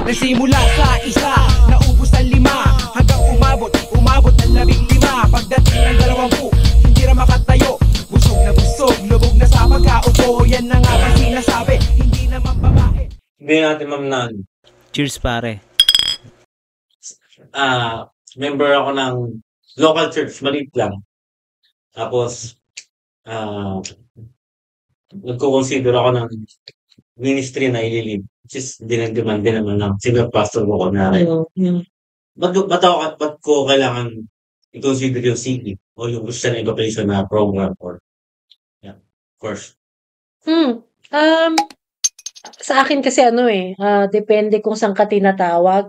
Nagsimula sa isa, naubos ang 5, hanggang umabot ng 15. Pagdating ng 20, hindi na makatayo. Busog na busog, lubog na sa pagkaupo. Yan na nga ba sinasabi, hindi naman babae. Hindi natin ma'am na Cheers, pare. member ako ng local church, maliit lang. Tapos, nagko-consider ako ng ministry na ililid. Which is, dinag-demand din naman ng senior pastor ko kunwari. Ba't ko kailangan i-consider yung CE o yung Christian Education na program or course? Sa akin kasi depende kung saan ka tinatawag.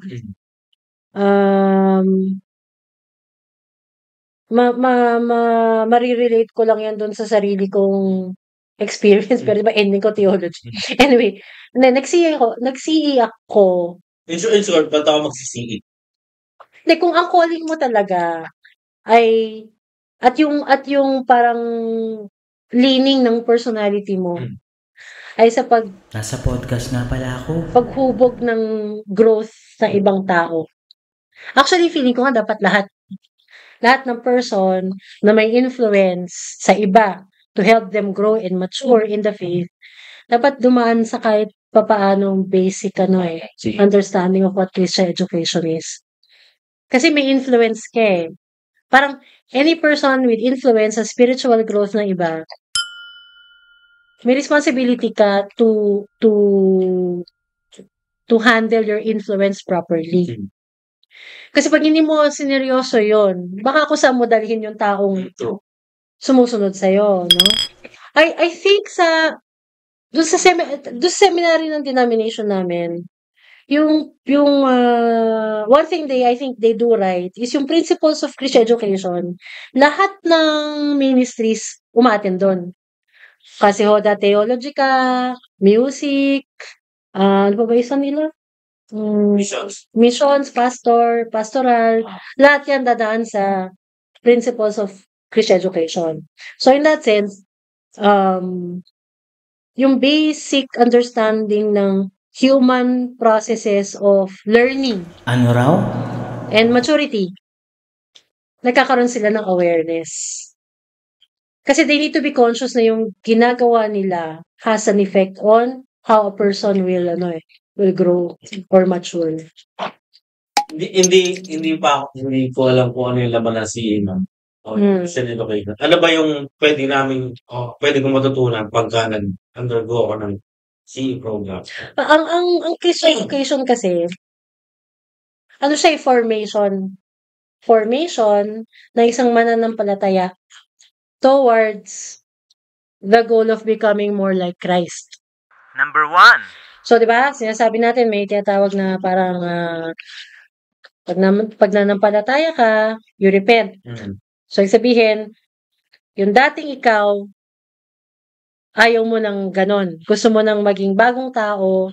Marirelate ko lang yan doon sa sarili kong experience, pero diba ending ko theology. Anyway, nag-CE ako. In short, ba't ako mag-CE? Hindi, kung ang calling mo talaga ay at yung parang leaning ng personality mo ay sa Nasa podcast nga pala ako. paghubog ng growth ng ibang tao. Actually, feeling ko nga dapat lahat ng person na may influence sa iba to help them grow and mature in the faith, dapat dumaan sa kahit papaanong basic understanding of what Christian education is. Kasi may influence ka eh. Parang any person with influence sa spiritual growth ng iba, may responsibility ka to handle your influence properly. Kasi pag hindi mo sineryoso yon, baka kung saan mo dalhin yung taong sumusunod sa'yo, no? I think doon sa seminary ng denomination namin, yung one thing I think they do right is yung principles of Christian education. Lahat ng ministries umaten doon. Kasi theology ka, music, ano pa ba isa nila? Missions, pastoral, lahat yan dadaan sa principles of Christian education. So in that sense, yung basic understanding ng human processes of learning Ano raw? and maturity, nagkakaroon sila ng awareness. Kasi they need to be conscious na yung ginagawa nila has an effect on how a person will grow or mature. Hindi ko alam kung ano yung laman ng CE, ma'am. Christian Education. Ano ba yung pwede kong matutunan pagka nag-undergo ako ng CE program? Ang Christian education kasi, siya formation na isang mananampalataya towards the goal of becoming more like Christ. Number 1. So, di ba? Sinasabi natin, may tinatawag na parang pag nanampalataya ka, you repent. So, sabihin, yung dating ikaw, ayaw mo ng ganon. Gusto mo nang maging bagong tao,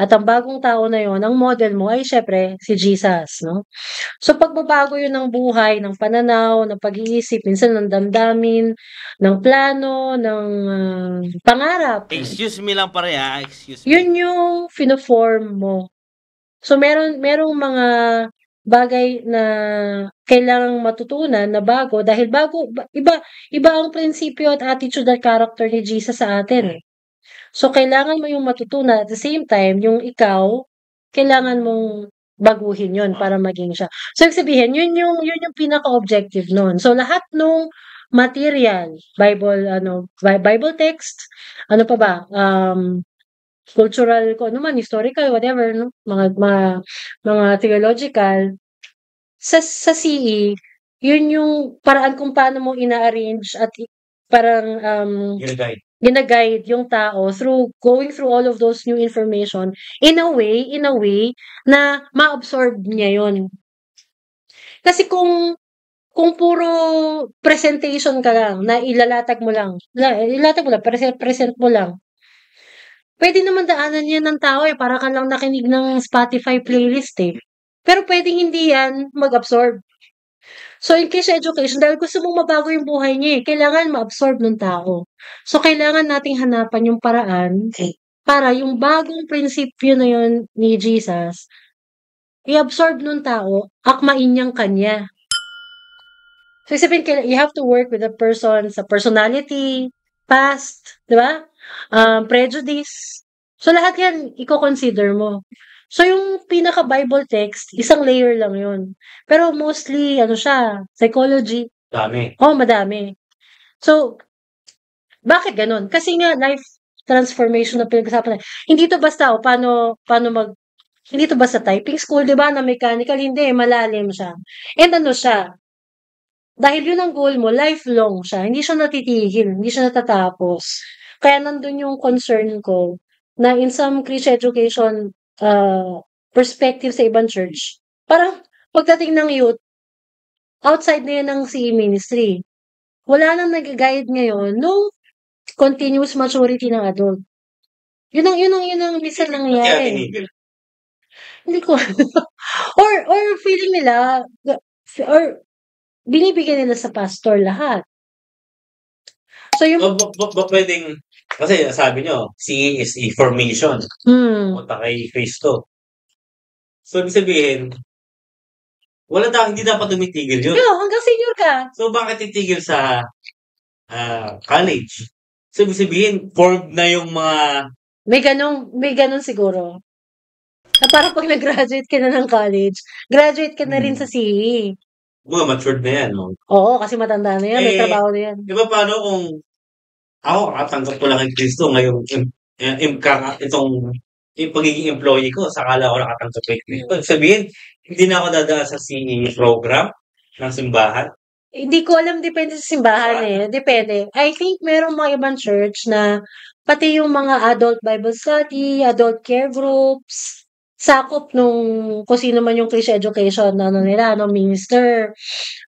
at ang bagong tao na yon, ang model mo ay syempre si Jesus, no? So, pagbabago yun ng buhay, ng pananaw, ng pag-iisip, minsan ng damdamin, ng plano, ng pangarap. Excuse me lang pare excuse me. Yun yung fino-form mo. So, merong mga bagay na kailangang matutunan na bago dahil iba ang prinsipyo at attitude at character ni Jesus sa atin. So, kailangan mo yung matutunan at the same time, yung ikaw, kailangan mong baguhin yun para maging siya. So, ibig sabihin, yun yung pinaka-objective nun. So, lahat nung material, Bible text, ano pa ba, cultural, historical, whatever, no? Mga theological, sa CE, yun yung paraan kung paano mo ina-arrange at parang gina-guide yung tao through going through all of those new information in a way na ma-absorb niya yun. Kasi kung puro presentation ka lang, na ilalatag mo lang, present mo lang, pwede naman daanan yan ng tao para ka lang nakinig ng Spotify playlist eh. Pero pwedeng hindi yan mag-absorb. So, in case education, dahil gusto mong mabago yung buhay niya kailangan ma-absorb ng tao. So, kailangan nating hanapan yung paraan para yung bagong prinsipyo na yun ni Jesus, i-absorb nung tao, akmain niyang kanya. So, isipin, you have to work with a person sa personality, past, di ba? Prejudice. So, lahat yan, i-consider mo. So, yung pinaka-Bible text, isang layer lang yun. Pero mostly, siya, psychology. Dami. Madami. So, bakit ganun? Kasi nga, life transformation na pinag-usapan na. Hindi to basta, hindi to basta typing school, di ba, na mechanical, hindi, malalim siya. And siya, dahil yun ang goal mo, lifelong siya, hindi siya natitigil, hindi siya natatapos. Kaya nandun yung concern ko, na in some Christian education perspective sa ibang church, parang pagdating ng youth, outside na yun ng CE ministry. Wala nang nag-guide ngayon no continuous maturity ng adult. Yun ang minsan nangyayari. Hindi ko. or feeling nila, or binibigyan nila sa pastor lahat. So yung pwedeng, kasi sabi nyo, CE is a formation. Punta kay Kristo. So, ibig sabihin, hindi dapat tumitigil yun. Hanggang senior ka. So, bakit titigil sa college? So, ibig sabihin, formed na yung mga... May ganun siguro. Na parang pag nag-graduate ka na ng college, graduate ka na rin sa CE. Matured na yan, no? Oo, kasi matanda na yan, may trabaho na yan. Di ba paano kung ako, katanggap ko lang kay Kristo ngayong yung pagiging employee ko, sakala ko nakatanggap kay Kristo. Sabihin, hindi na ako dadaan sa CE program ng simbahan. Hindi ko alam, depende sa simbahan Depende. I think merong mga ibang church na pati yung mga adult Bible study, adult care groups, sakop nung kung sino man yung Christian education nila, minister.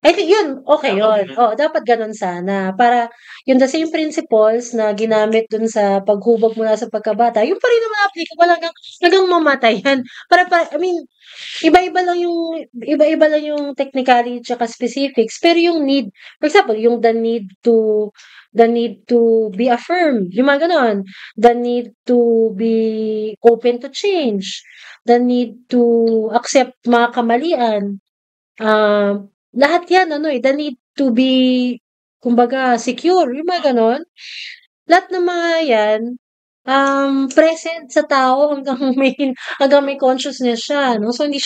I think yun, okay yun. Dapat ganun sana. Para yung the same principles na ginamit dun sa paghubog mula sa pagkabata, yung pa rin naman applicable hanggang mamatayan. I mean, iba-iba lang yung technicality tsaka specifics, pero yung need, for example, yung the need to be affirmed, yung mga ganon, the need to be open to change, the need to accept mga kamalian, lahat yan, the need to be, kumbaga, secure, yung mga ganon, lahat ng mga yan, present sa tao hanggang may consciousness siya, no? So, hindi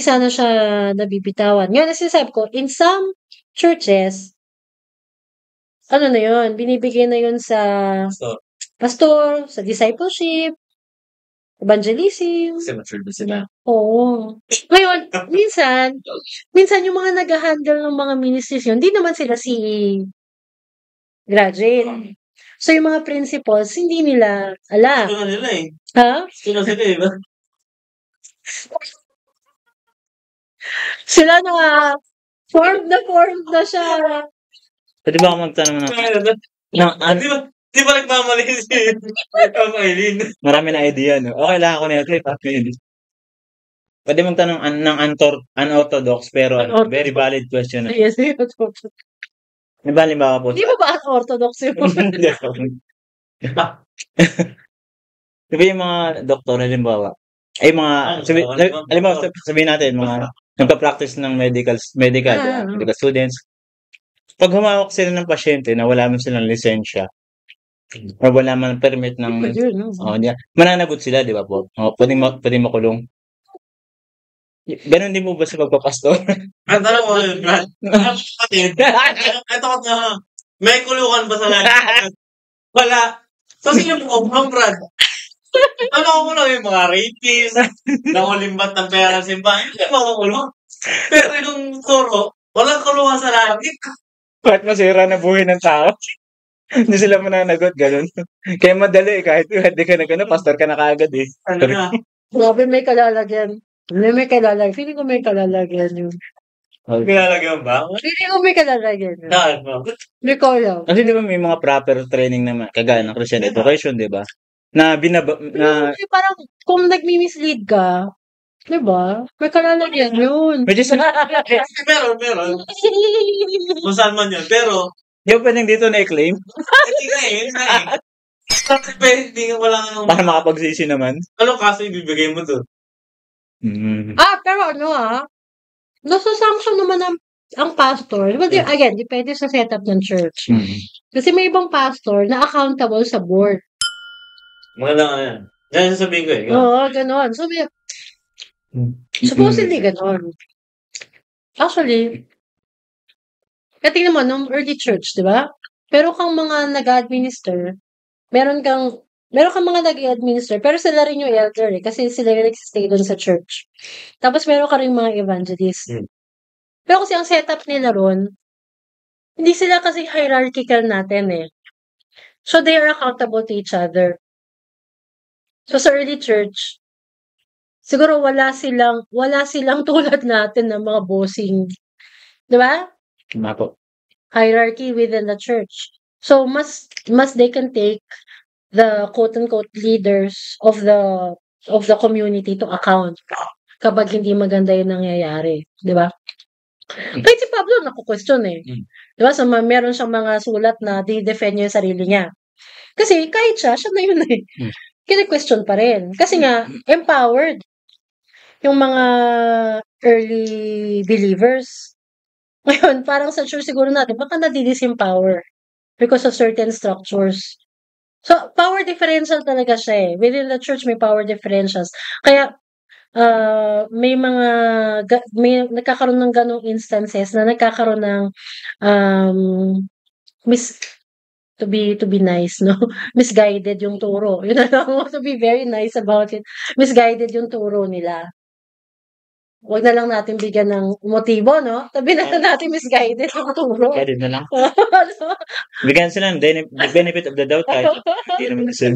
sana siya nabibitawan. Ngayon, sinasabi ko, in some churches, na yun, binibigay na yun sa pastor, sa discipleship, evangelism. Kasi matured na sila. Oo. Ngayon, minsan yung mga nag-handle ng mga ministries yun, hindi naman sila CE graduate. So, yung mga principles, hindi nila alam. Gusto na nila eh. Ha? Gusto na sila eh. Sila na, formed na siya. Pwede ba ako magtanong Di ba nagmamali si Eileen? Marami na idea, no? Okay lang ako na ito. Pwede magtanong ng unorthodox pero very valid question. Yes, May balimbawa po. Hindi mo ba unorthodox yun? Di ba yung mga doktor, halimbawa, ay mga, sabihin natin, mga nagpa-practice ng medical students, pag humawak sila ng pasyente na wala man silang lisensya, o wala man permit ng, mananagot sila, di ba po? Pwedeng makulong. Ganon din mo ba sa pagpapastor? Ang tanong mo yun, Brad. Ito ko may kulungan ba sa lahat? Wala. So, sino mo, Brad? Ano ko lang yung mga rapists, nangulimbat ng pera ng simbahan, hindi makukulong. Pero yung turo, walang kulungan sa lahat. Kahit masira na buhay ng tao. Hindi sila mananagot, gano'n. Kaya madali kahit hindi ka pastor ka na kaagad eh. Ano na? Grabe, may kalalagyan. Feeling ko may kalalagyan yun. Kinalagyan ba? Feeling ko may kalalagyan yun. Hindi ko alam. Kasi di ba may mga proper training naman, kagaya ng Christian education, di ba? Na parang kung nagmi-mislead ka, di ba? May kalalagyan yun. Meron. Kung saan man yun. Pero, yung pwedeng dito na i-claim? hindi nga eh. Depende, wala ka nang... Para makapagsisi naman. Anong kaso ibibigay mo doon? Pero nasa-sanction naman ang pastor. Well, again, depende sa setup ng church. Kasi may ibang pastor na accountable sa board. Maganda nga yan. Yan sasabihin ko eh. Oo, ganon. So, supposedly ganon. Actually, tingnan mo, nung early church, di ba? Pero kang mga nag-administer, meron kang mga nag-administer, pero sila rin yung elder eh, kasi sila yung nagsistay doon sa church. Tapos meron ka rin mga evangelist. Pero kasi ang setup nila ron, hindi sila kasi hierarchical natin eh. So they are accountable to each other. So sa early church, siguro wala silang tulad natin ng mga bossing. Di ba? Tama po. Hierarchy within the church. So mas they can take the quote-unquote leaders of the community to account kapag hindi maganda yung nangyayari. Di ba? Kahit si Pablo, naku-question eh. Di ba? So, meron siyang mga sulat na di-defend niya yung sarili niya. Kasi kahit siya na yun eh. Kini-question pa rin. Kasi nga, empowered yung mga early believers. Ngayon, parang sa church siguro natin, baka nadi-disempower because of certain structures. So, power differential talaga siya eh. Within the church, may power differentials. Kaya, may nagkakaroon ng ganong instances na nagkakaroon ng to be nice, no? Misguided yung turo. Yun na lang, to be very nice about it. Misguided yung turo nila. Huwag na lang natin bigyan ng motibo, no? Sabi na natin misguided yung turo. Guided na lang. Bigyan sila ng benefit of the doubt kahit hindi naman kasi.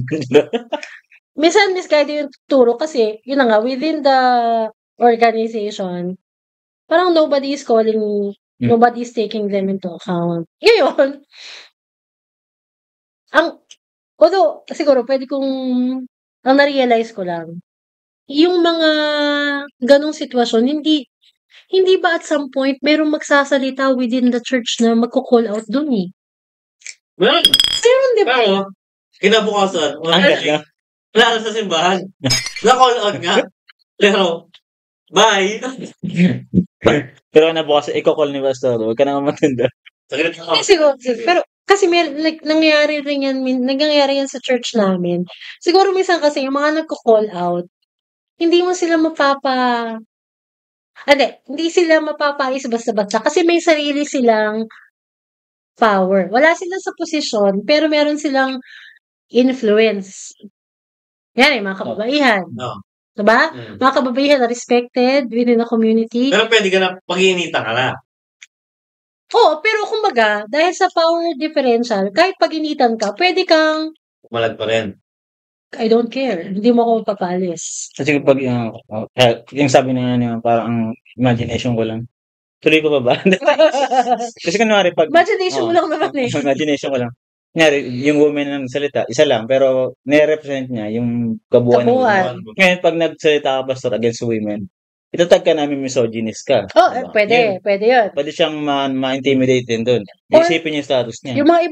Minsan misguided yung turo kasi, yun na nga, within the organization, parang nobody is taking them into account. Ngayon, although, siguro, ang na-realize ko lang, yung mga ganong sitwasyon, hindi ba at some point, merong magsasalita within the church na magko-call out dun eh? Meron, di ba? pero, kinabukasan, wala na sa simbahan. Na-call out nga. Pero, bye. Pero nabukas, i-call ni Pastor, huwag ka na matanda. Siguro, pero, kasi nangyayari yan sa church namin. Siguro minsan kasi yung mga nagko-call out, hindi sila mapapais basta-basta kasi may sarili silang power. Wala silang sa posisyon, pero meron silang influence. Yan mga kababaihan. No. Diba? Mga kababaihan na respected within the community. Pero pwede ka na, pag-iinitan ka na. Oo, pero kumbaga, dahil sa power differential, kahit pag-initan ka, pwede kang Umalag pa rin. I don't care. Hindi mo ako papalis. Kasi pag yung sabi na niya, parang ang imagination ko lang. Tuloy ko pa ba? Kasi kunwari pag... Imagination mo lang naman eh. Imagination ko lang. Kunyari, yung woman ng salita, isa lang, pero nire-represent niya yung kabuuan ng woman. Ngayon, pag nagsalita ka, Pastor, against women, itatag ka namin misogynist ka. Oh, diba? Pwede yun. Pwede siyang ma-intimidate din doon. Isipin yung status niya. Yung mga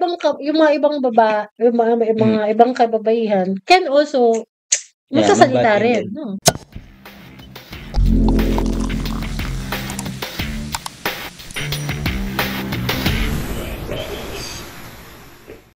ibang kababaihan can also magsasalita rin.